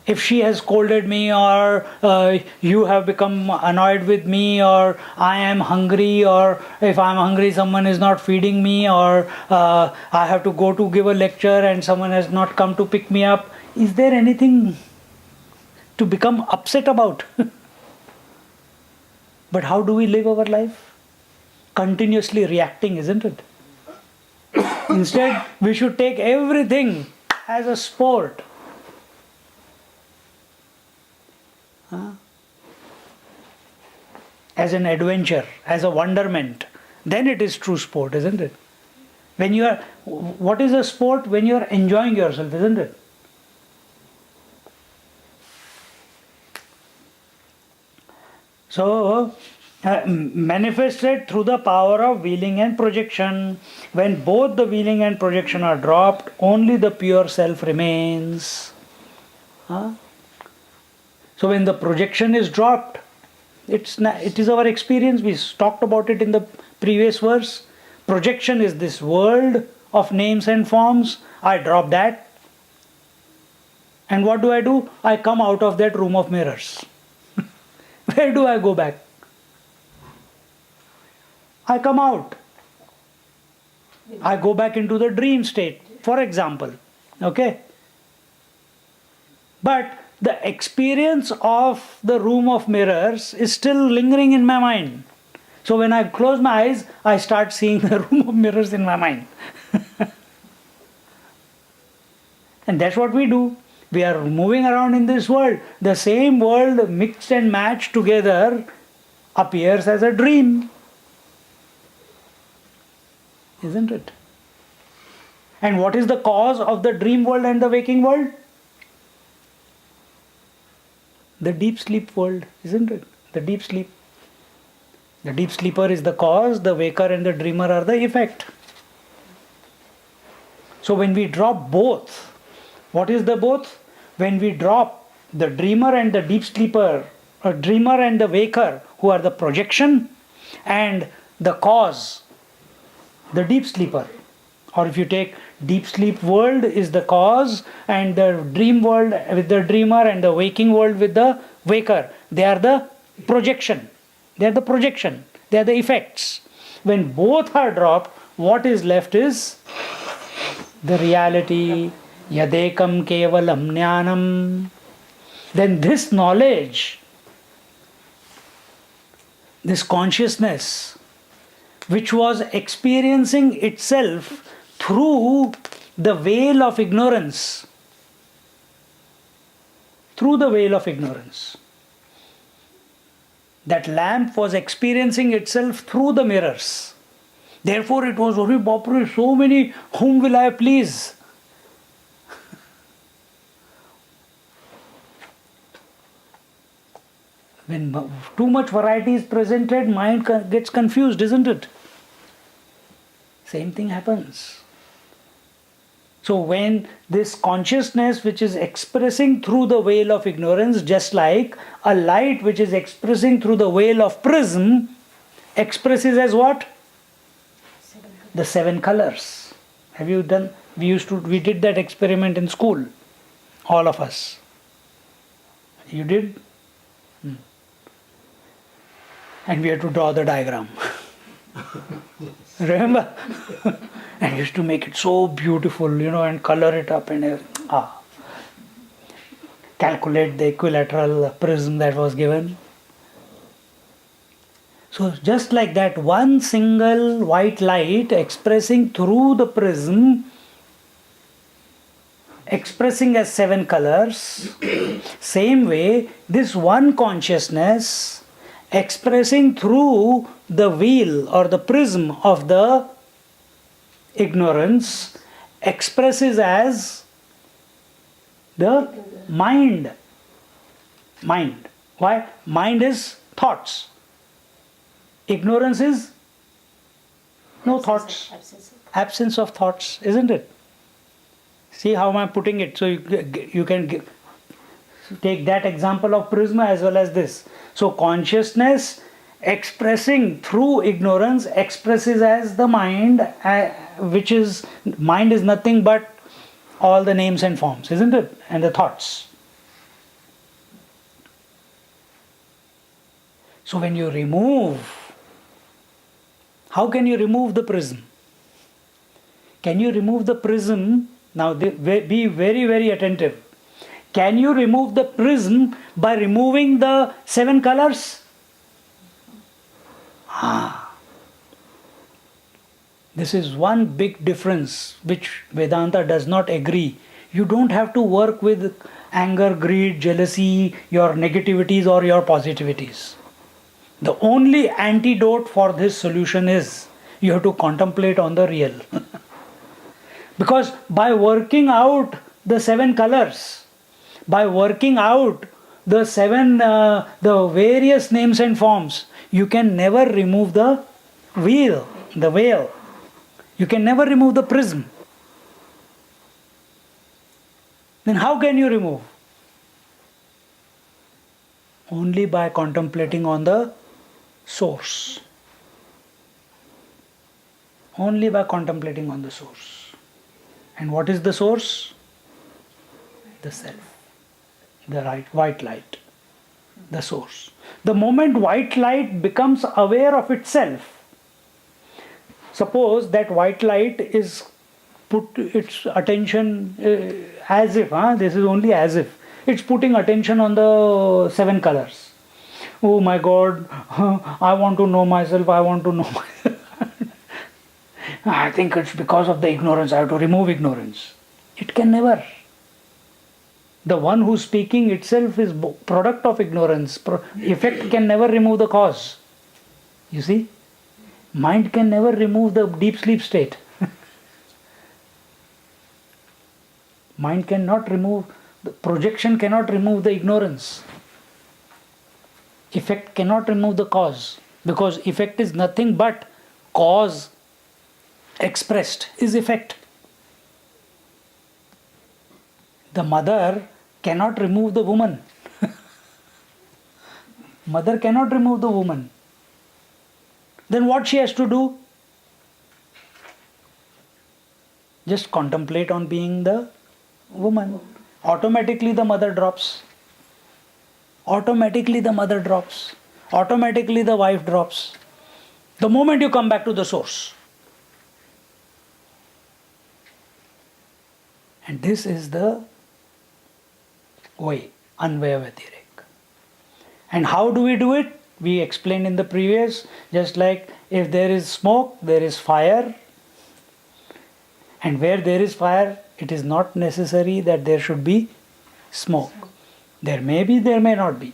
If she has scolded me, or you have become annoyed with me, or I am hungry, or if I'm hungry someone is not feeding me, or I have to go to give a lecture and someone has not come to pick me up, is there anything to become upset about? But how do we live our life? Continuously reacting, isn't it? Instead, we should take everything as a sport. As an adventure, as a wonderment. Then it is true sport, isn't it? When you are, what is a sport? When you are enjoying yourself, isn't it? So, manifested through the power of wheeling and projection. When both the wheeling and projection are dropped, only the pure self remains. So when the projection is dropped, it is our experience. We talked about it in the previous verse. Projection is this world of names and forms. I drop that. And what do? I come out of that room of mirrors. Where do I go back? I come out. I go back into the dream state, for example. Okay? But the experience of the room of mirrors is still lingering in my mind. So when I close my eyes, I start seeing the room of mirrors in my mind. And that's what we do. We are moving around in this world. The same world mixed and matched together appears as a dream. Isn't it? And what is the cause of the dream world and the waking world? The deep sleep world, isn't it? The deep sleep. The deep sleeper is the cause, the waker and the dreamer are the effect. So when we drop both, what is the both? When we drop the dreamer and the deep sleeper, or dreamer and the waker, who are the projection, and the cause, the deep sleeper. Or if you take deep sleep world is the cause, and the dream world with the dreamer, and the waking world with the waker. They are the projection. They are the projection. They are the effects. When both are dropped, what is left is the reality. Yadekam kevalam jnanam. Then this knowledge, this consciousness, which was experiencing itself through the veil of ignorance. Through the veil of ignorance. That lamp was experiencing itself through the mirrors. Therefore it was, Hori Bapre, so many, whom will I please? When too much variety is presented, mind gets confused, isn't it? Same thing happens. So when this consciousness which is expressing through the veil of ignorance, just like a light which is expressing through the veil of prism, expresses as what? The 7 colors. Have you done? We did that experiment in school, all of us. You did? And we had to draw the diagram. Remember? And used to make it so beautiful, and color it up and calculate the equilateral prism that was given. So just like that, one single white light expressing through the prism, expressing as 7 colors, same way, this one consciousness expressing through the wheel or the prism of the ignorance expresses as the mind. Mind. Why? Mind is thoughts. Ignorance is no thoughts. Absence of thoughts, isn't it? See how am I putting it? So you can take that example of prisma as well as this. So consciousness expressing through ignorance expresses as the mind, which is, mind is nothing but all the names and forms, isn't it? And the thoughts. So when you remove, how can you remove the prism? Can you remove the prism? Now be very, very attentive. Can you remove the prism by removing the 7 colors? This is one big difference which Vedanta does not agree. You don't have to work with anger, greed, jealousy, your negativities or your positivities. The only antidote for this solution is you have to contemplate on the real. Because by working out the 7 colors, by working out the various names and forms, you can never remove the veil. You can never remove the prism. Then how can you remove? Only by contemplating on the source. Only by contemplating on the source. And what is the source? The self. The white light. The source. The moment white light becomes aware of itself, suppose that white light is put its attention as if, this is only as if, it's putting attention on the 7 colors. Oh my God, I want to know myself, I want to know myself. I think it's because of the ignorance, I have to remove ignorance. It can never. The one who's speaking itself is product of ignorance. Effect can never remove the cause. You see? Mind can never remove the deep sleep state. Mind cannot remove, the projection cannot remove the ignorance. Effect cannot remove the cause, because effect is nothing but cause expressed is effect. The mother cannot remove the woman. Mother cannot remove the woman. Then what she has to do? Just contemplate on being the woman. Automatically the mother drops. Automatically the mother drops. Automatically the wife drops. The moment you come back to the source. And this is the way, Anvaya Vyatirek. And how do we do it? We explained in the previous, just like if there is smoke, there is fire. And where there is fire, it is not necessary that there should be smoke. There may be, there may not be.